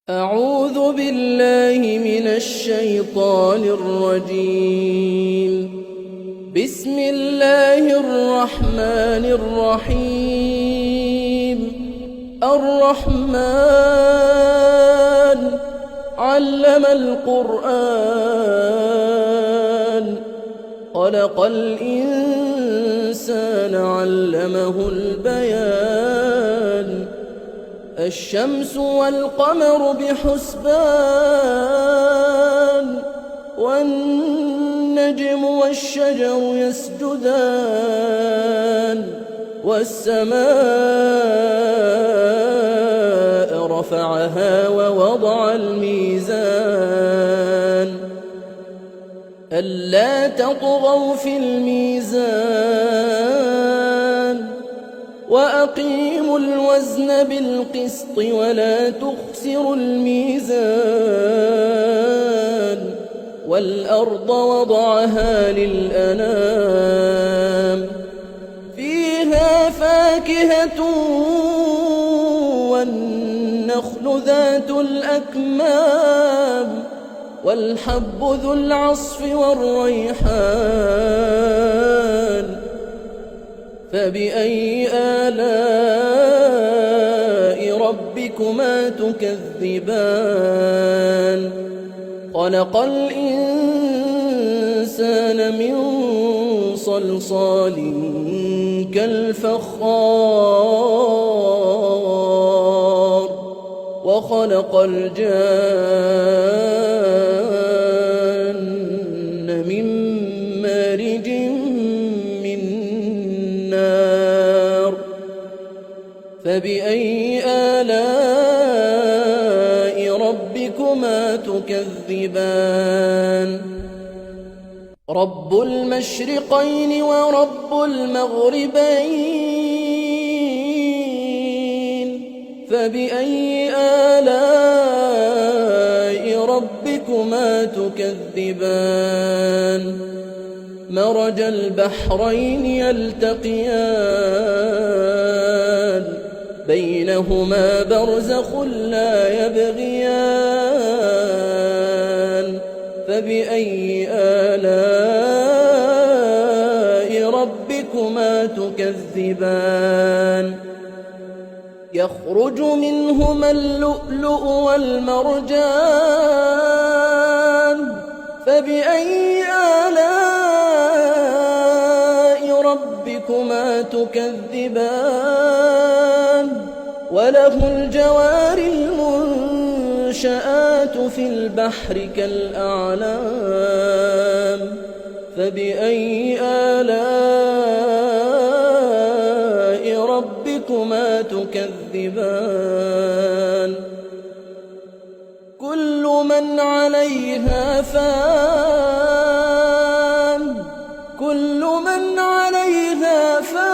أعوذ بالله من الشيطان الرجيم. بسم الله الرحمن الرحيم. الرحمن علم القرآن خلق الإنسان علمه البيان. الشمس والقمر بحسبان والنجم والشجر يسجدان والسماء رفعها ووضع الميزان ألا تطغوا في الميزان وأقيموا الوزن بالقسط ولا تخسروا الميزان والأرض وضعها للأنام فيها فاكهة والنخل ذات الأكمام والحب ذو العصف والريحان. فبأي آلاء ربكما تكذبان؟ خلق الإنسان من صلصال كالفخار وخلق الجان من مارج من نار. فبأي آلاء ربكما تكذبان؟ رب المشرقين ورب المغربين. فبأي آلاء ربكما تكذبان؟ مرج البحرين يلتقيان بينهما برزخ لا يبغيان. فبأي آلاء ربكما تكذبان؟ يخرج منهما اللؤلؤ والمرجان. فبأي آلاء ربكما تكذبان؟ وله الجوار المنشآت في البحر كالأعلام. فبأي آلاء ربكما تكذبان؟ كل من عليها فان. كل من عليها فان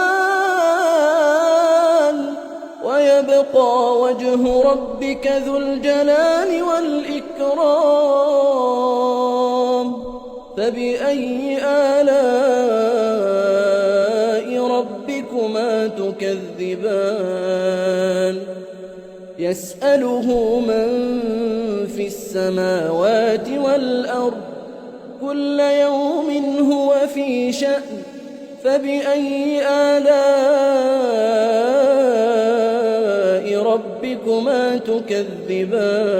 ويبقى وجه ربك ذو الجلال والإكرام. فبأي آلاء ربكما تكذبان؟ يسأله من في السماوات والأرض كل يوم هو في شأن. فبأي آلاء ربكما تكذبان؟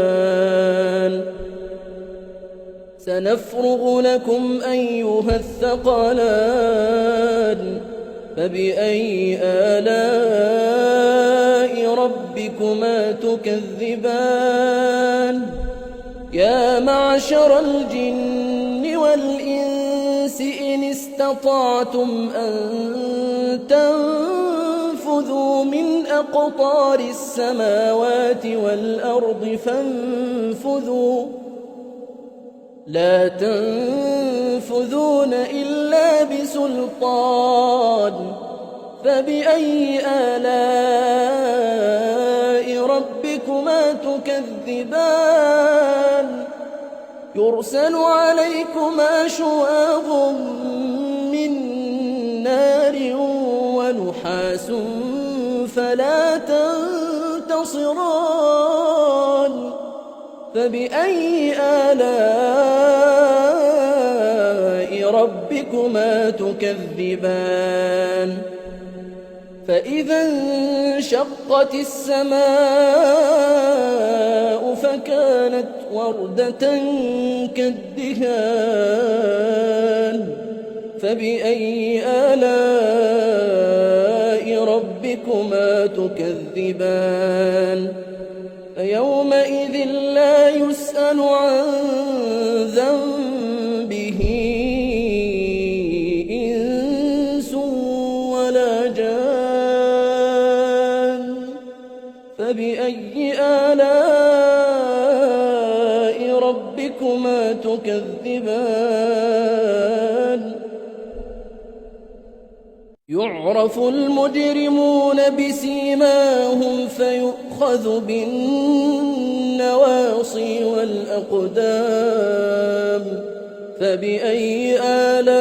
سنفرغ لكم أيها الثقلان. فبأي آلاء ربكما تكذبان؟ يا معشر الجن والإنس إن استطعتم أن تنفذوا من أقطار السماوات والأرض فانفذوا لا تنفذون إلا بسلطان. فبأي آلاء ربكما تكذبان؟ يرسل عليكما شواظ من نار ونحاس فلا تنتصران. فبأي آلاء ربكما تكذبان فإذا انشقت السماء فكانت وردة كالدهان فبأي آلاء ربكما تكذبان فيومئذ لا يسأل عن ذنبه إنس ولا جان فبأي آلاء ربكما تكذبان يعرف المجرمون بسيماهم فيؤخذ بالنواصي والأقدام فبأي آلاء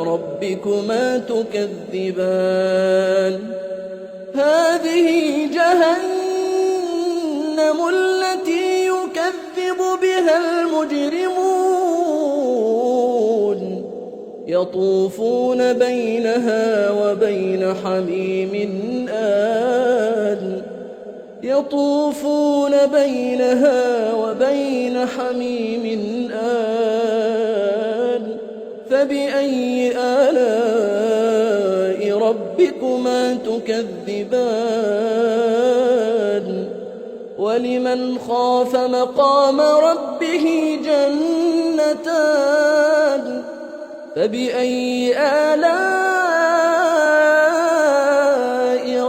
ربكما تكذبان هذه جهنم التي يكذب بها المجرمون يطوفون بينها وبين حميم آن فبأي آلاء ربكما تكذبان ولمن خاف مقام ربه جنتان فبأي آلاء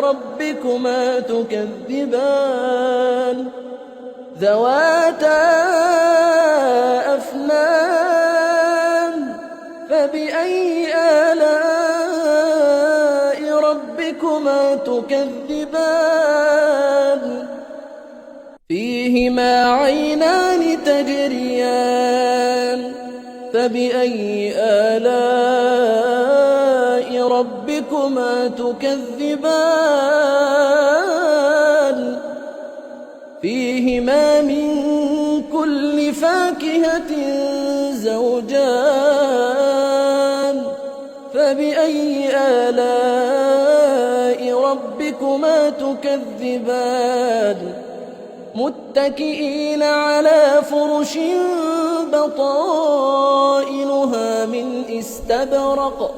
ربكما تكذبان ذواتا أفنان فبأي آلاء ربكما تكذبان فيهما عينان تجريان فبأي آلاء ربكما تكذبان فيهما من كل فاكهة زوجان فبأي آلاء ربكما تكذبان متكئين على فرش بطائنها من استبرق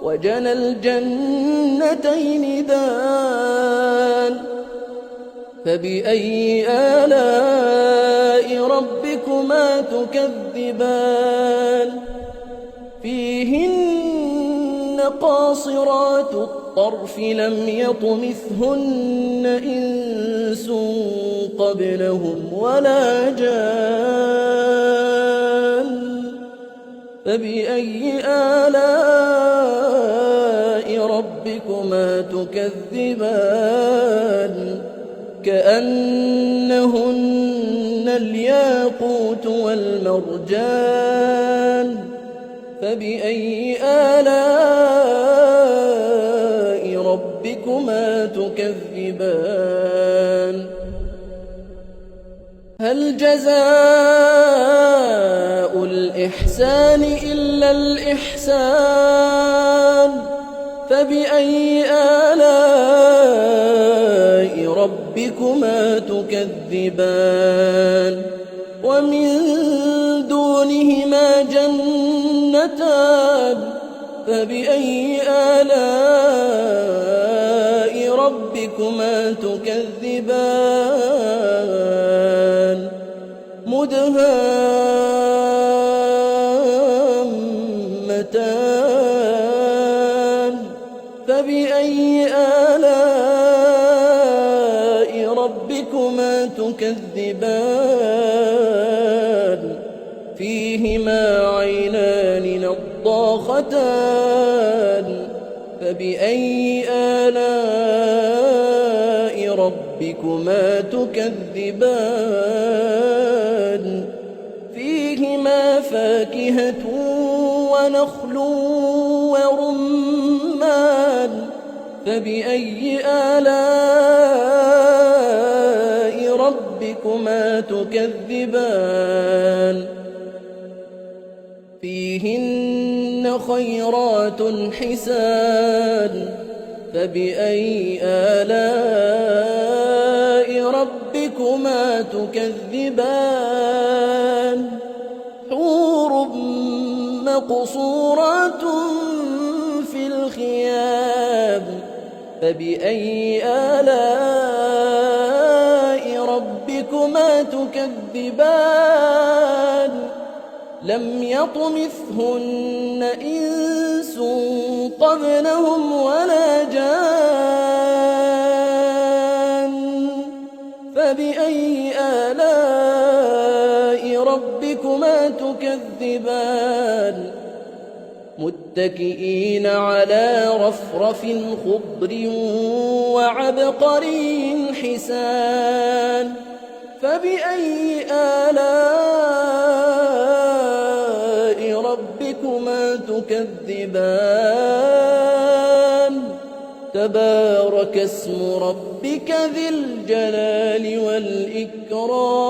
وجنى الجنتين دان فبأي آلاء ربكما تكذبان فيهن قاصرات الطرف لم يطمثهن إنس قبلهم ولا جان فبأي آلاء ربكما تكذبان كأنهن الياقوت والمرجان فبأي آلاء ربكما تكذبان هل جزاء الإحسان إلا الإحسان فبأي آلاء ربكما تكذبان ومن دونهما جنتان فبأي آلاء ربكما تكذبان مدهامتان فبأي آلاء ربكما تكذبان فيهما عينان نضاختان فبأي آلاء ربكما تكذبان فيهما فاكهة ونخل ورمان فبأي آلاء ربكما تكذبان فيهن خيرات حسان فبأي آلاء ربكما تكذبان حور مقصورات في الخيام فبأي آلاء ربكما تكذبان لم يطمثهن إنس قبلهم ولا جان فبأي آلاء ربكما تكذبان متكئين على رفرف خضر وعبقري حسان فبأي آلاء ربكما تكذبان تبارك اسم ربك ذي الجلال والإكرام